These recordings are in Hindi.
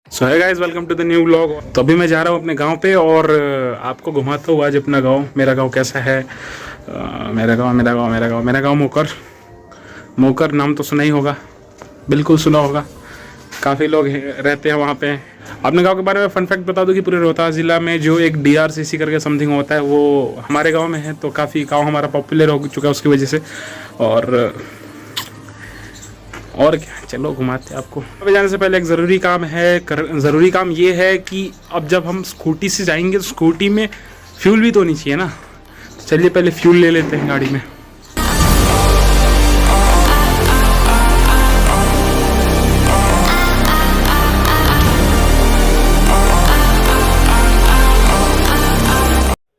सो है guys, welcome to the new vlog. तो अभी मैं जा रहा हूँ अपने गांव पे और आपको घुमाता हूँ आज अपना गांव। मेरा गांव कैसा है? मेरा गांव मोकर। मोकर नाम तो सुना ही होगा, बिल्कुल सुना होगा। काफ़ी लोग रहते हैं वहाँ पे। अपने गांव के बारे में फन फैक्ट बता दूं कि पूरे रोहतास ज़िला में जो एक DRCC करके समथिंग होता है वो हमारे गाँव में है। तो काफ़ी गाँव हमारा पॉपुलर हो चुका है उसकी वजह से। और क्या, चलो घुमाते हैं आपको। अभी जाने से पहले एक ज़रूरी काम है। ज़रूरी काम ये है कि अब जब हम स्कूटी से जाएंगे तो स्कूटी में फ्यूल भी तो होनी चाहिए ना। तो चलिए पहले फ्यूल ले लेते हैं गाड़ी में।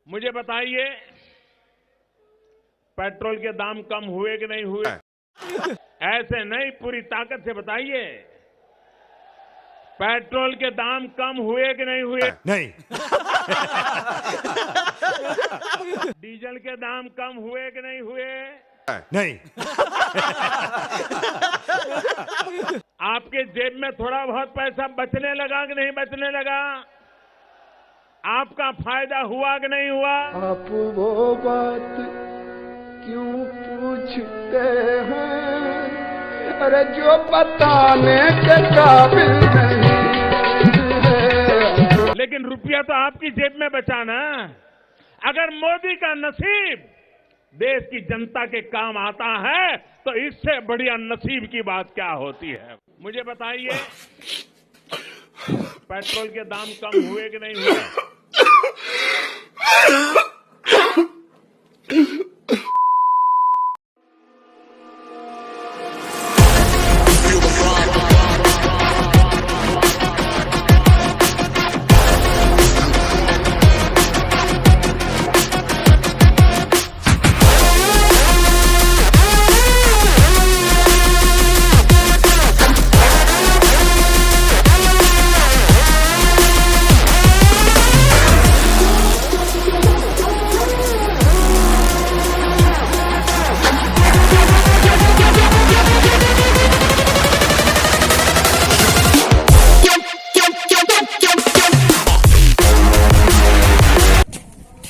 मुझे बताइए, पेट्रोल के दाम कम हुए कि नहीं हुए? ऐसे नहीं, पूरी ताकत से बताइए, पेट्रोल के दाम कम हुए कि नहीं हुए? नहीं। डीजल के दाम कम हुए कि नहीं हुए? नहीं। आपके जेब में थोड़ा बहुत पैसा बचने लगा कि नहीं बचने लगा? आपका फायदा हुआ कि नहीं हुआ? आप वो बात क्यों पूछते हैं, अरे जो बताने के काबिल नहीं है। लेकिन रुपया तो आपकी जेब में बचा ना। अगर मोदी का नसीब देश की जनता के काम आता है तो इससे बढ़िया नसीब की बात क्या होती है? मुझे बताइए, पेट्रोल के दाम कम हुए कि नहीं हुए?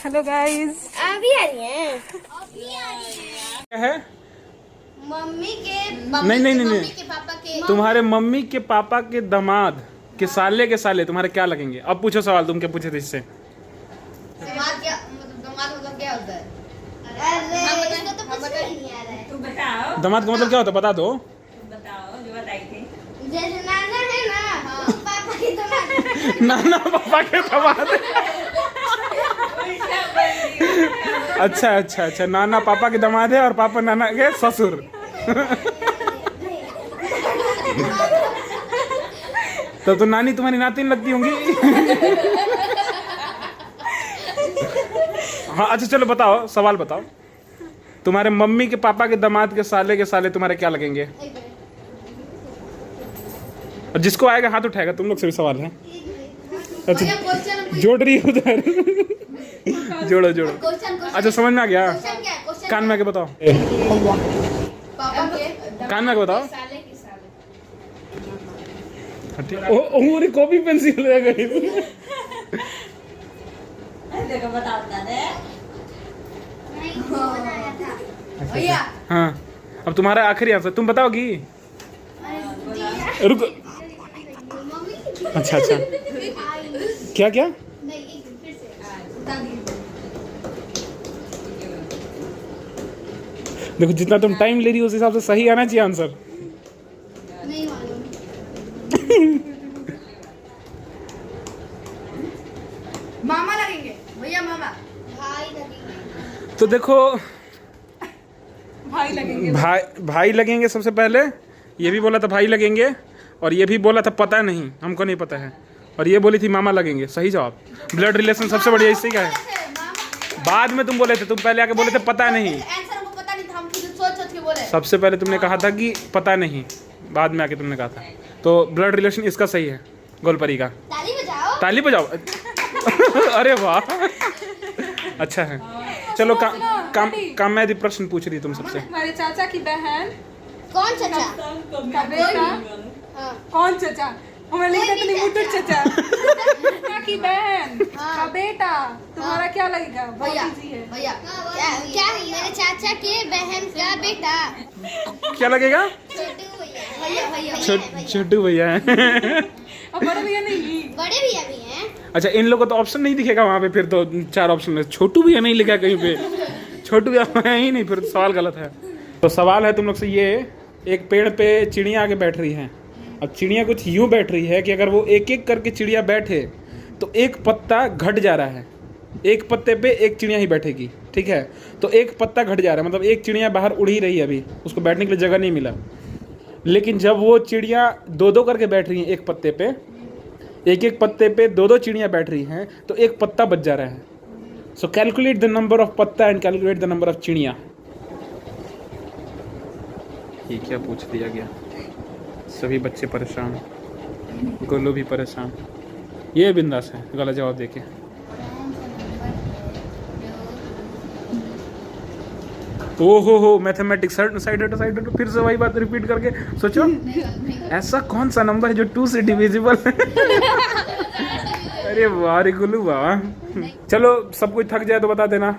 हेलो गाइस, अभी आ रही है। क्या है? मम्मी के नहीं। के पापा के तुम्हारे मम्मी के पापा के दामाद के साले तुम्हारे क्या लगेंगे? अब पूछो सवाल, तुम क्या पूछे थे इससे? दामाद क्या मतलब क्या होता है? अरे इसको तो कुछ नहीं आ रहा है। तू बताओ। दामाद का मतलब क्या होता है बता दो। बताओ जो बताई थी। जैसे नाना है ना, पापा के दामाद। नाना पापा के दामाद। अच्छा, नाना पापा के दामाद है और पापा नाना के ससुर। तो नानी तुम्हारी नातिन लगती होंगी। हाँ अच्छा चलो बताओ, सवाल बताओ। तुम्हारे मम्मी के पापा के दामाद के साले तुम्हारे क्या लगेंगे? और जिसको आएगा हाथ उठाएगा। तुम लोग से भी सवाल है। अच्छा जोड़ रही हो उधर। जोड़ो। अच्छा समझ में आ गया। कान में आके बताओ। पापा के कान में आके बताओ। मेरी कॉपी पेंसिल रह गई। देखो बताओ दादा। भैया हाँ अब तुम्हारा आखिरी आंसर, तुम बताओगी? रुको। अच्छा क्या फिर से बता दीजिए। देखो जितना तुम टाइम ले रही हो उस हिसाब से सही आना चाहिए आंसर। नहीं मालूम। मामा लगेंगे भैया, मामा भाई लगेंगे। तो देखो भाई लगेंगे। भाई लगेंगे सबसे पहले। ये भी बोला था भाई लगेंगे और ये भी बोला था पता नहीं, हमको नहीं पता है। और ये बोली थी मामा लगेंगे। सही जवाब। ब्लड रिलेशन सबसे बढ़िया इससे क्या है। बाद में तुम बोले थे, तुम पहले आके बोले थे पता नहीं। आंसर हमको पता नहीं था, हम खुद सोच के बोले। सबसे पहले तुमने कहा था कि पता नहीं, बाद में आके तुमने कहा था। तो ब्लड रिलेशन इसका सही है, गोलपरी का। ताली बजाओ। ताली बजाओ। अरे वाह अच्छा है। चलो कामयाबी प्रश्न पूछ रही तुम सबसे। हमारे चाचा की बहन कौन चाचा? का बेटा। हाँ। कौन चाचा? हमारे लिए तो नहीं मुझे की बहन का बेटा तुम्हारा क्या लगेगा? भैया बहुत easy है। भैया क्या मेरे चाचा के बहन का बेटा क्या लगेगा? छोटू भैया भैया छोटू भैया है। अब बड़े भैया नहीं, बड़े भैया भी हैं। अच्छा, इन लोगों को तो ऑप्शन नहीं दिखेगा वहाँ पे, फिर तो 4 ऑप्शन है। छोटू भैया नहीं लिखा कहीं पे, छोटू भैया है ही नहीं, फिर सवाल गलत है। तो सवाल है तुम लोग से ये, एक पेड़ पे चिड़िया आगे बैठ रही है। अब चिड़िया कुछ यूं बैठ रही है कि अगर वो एक एक करके चिड़िया बैठे तो एक पत्ता घट जा रहा है। एक पत्ते पे एक चिड़िया ही बैठेगी, ठीक है? तो एक पत्ता घट जा रहा है, मतलब एक चिड़िया बाहर उड़ ही रही है, अभी उसको बैठने के लिए जगह नहीं मिला। लेकिन जब वो चिड़िया 2-2 करके बैठ रही हैं एक पत्ते पे, एक पत्ते पे 2-2 चिड़िया बैठ रही हैं, तो एक पत्ता बच जा रहा है। So calculate the number of पत्ता and calculate the number of चिड़िया। ये क्या पूछ दिया गया? सभी बच्चे परेशान, गोलू भी परेशान। ये बिंदास है गलत जवाब देके। ओहो मैथमेटिक्स साइड फिर से वही बात रिपीट करके सोचो, ऐसा कौन सा नंबर है जो 2 से डिविजिबल है? अरे वाह रे गुल्लू वाह। चलो सब कुछ थक जाए तो बता देना,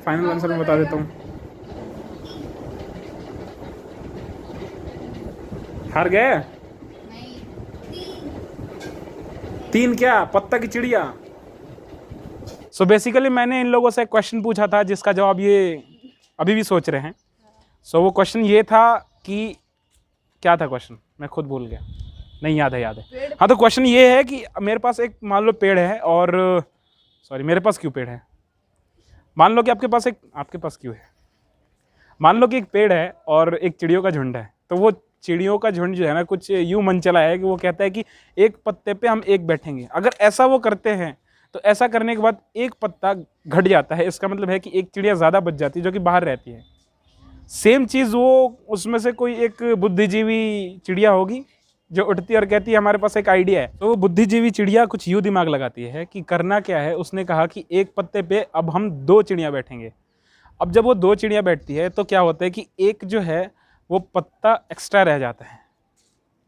फाइनल आंसर में बता देता हूँ। हार गए? 3 क्या? पत्ता की चिड़िया। सो बेसिकली मैंने इन लोगों से एक क्वेश्चन पूछा था जिसका जवाब ये अभी भी सोच रहे हैं। सो वो क्वेश्चन ये था कि क्या था क्वेश्चन, मैं खुद भूल गया, नहीं याद है। हाँ, तो क्वेश्चन ये है कि मेरे पास एक मान लो पेड़ है और सॉरी मेरे पास क्यों पेड़ है, मान लो कि आपके पास क्यों है, मान लो कि एक पेड़ है और एक चिड़ियों का झुंड है। तो वो चिड़ियों का झुंड जो है ना, कुछ यूँ मन चला है कि वो कहता है कि एक पत्ते पे हम एक बैठेंगे। अगर ऐसा वो करते हैं तो ऐसा करने के बाद एक पत्ता घट जाता है, इसका मतलब है कि एक चिड़िया ज़्यादा बच जाती है जो कि बाहर रहती है। सेम चीज़ वो उसमें से कोई एक बुद्धिजीवी चिड़िया होगी जो उठती है और कहती है हमारे पास एक आइडिया है। तो वो बुद्धिजीवी चिड़िया कुछ यूँ दिमाग लगाती है कि करना क्या है। उसने कहा कि एक पत्ते पे अब हम 2 चिड़िया बैठेंगे। अब जब वो 2 चिड़िया बैठती है तो क्या होता है कि एक जो है वो पत्ता एक्स्ट्रा रह जाता है।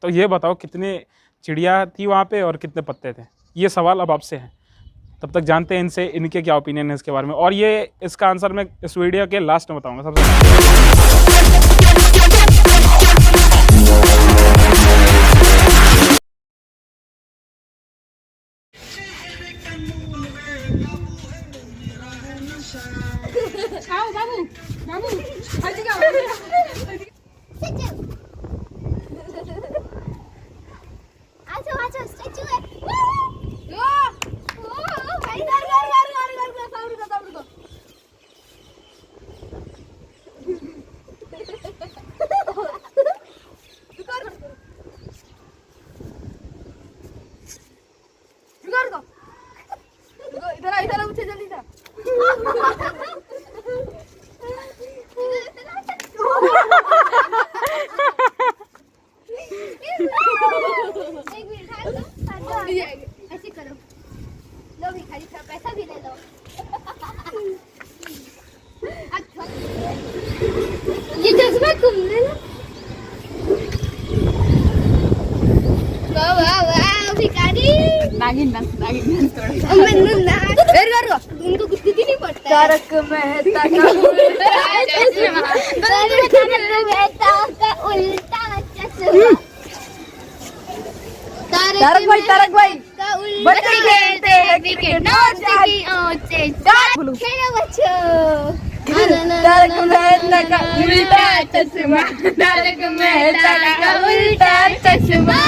तो ये बताओ कितने चिड़िया थी वहाँ पे और कितने पत्ते थे? ये सवाल अब आपसे है। तब तक जानते हैं इनसे इनके क्या ओपिनियन है इसके बारे में, और ये इसका आंसर मैं इस वीडियो के लास्ट में बताऊंगा सबसे। आओ बाबू बाबू हल्दी का आजो स्टैचू है। इधर उठे जल्दी था। ऐसे करो, लो भिखारी का पैसा भी ले लो। ये चश्मा तुम ले लो। वाह भिखारी। नागिन डांस थोड़ा। उनको कुछ भी नहीं पड़ता। तारक मेहता का उल्टा चश्मा। तारक भाई बच्चे खेलते हैं क्रिकेट ऊंचे खेलो बच्चों। तारक मेहता का उल्टा चश्मा, तारक मेहता का उल्टा चश्मा।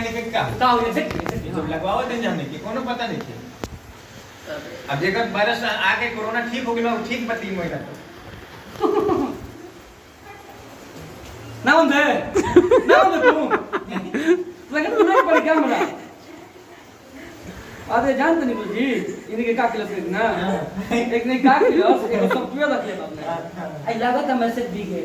कहने के का का हो से सब लगवाओ दिन जाने की कोनो पता नहीं है। अब जेकर वायरस आके कोरोना ठीक हो गेलो ठीक बा 3 महीना तो नाम दे तू लगे तू नहीं पड़ क्या हमरा अरे जानते नहीं बोल जी इनके का किलो से ना एक नहीं का किलो एक सब पियो रख ले आपने आई लागत है मैसेज दी गए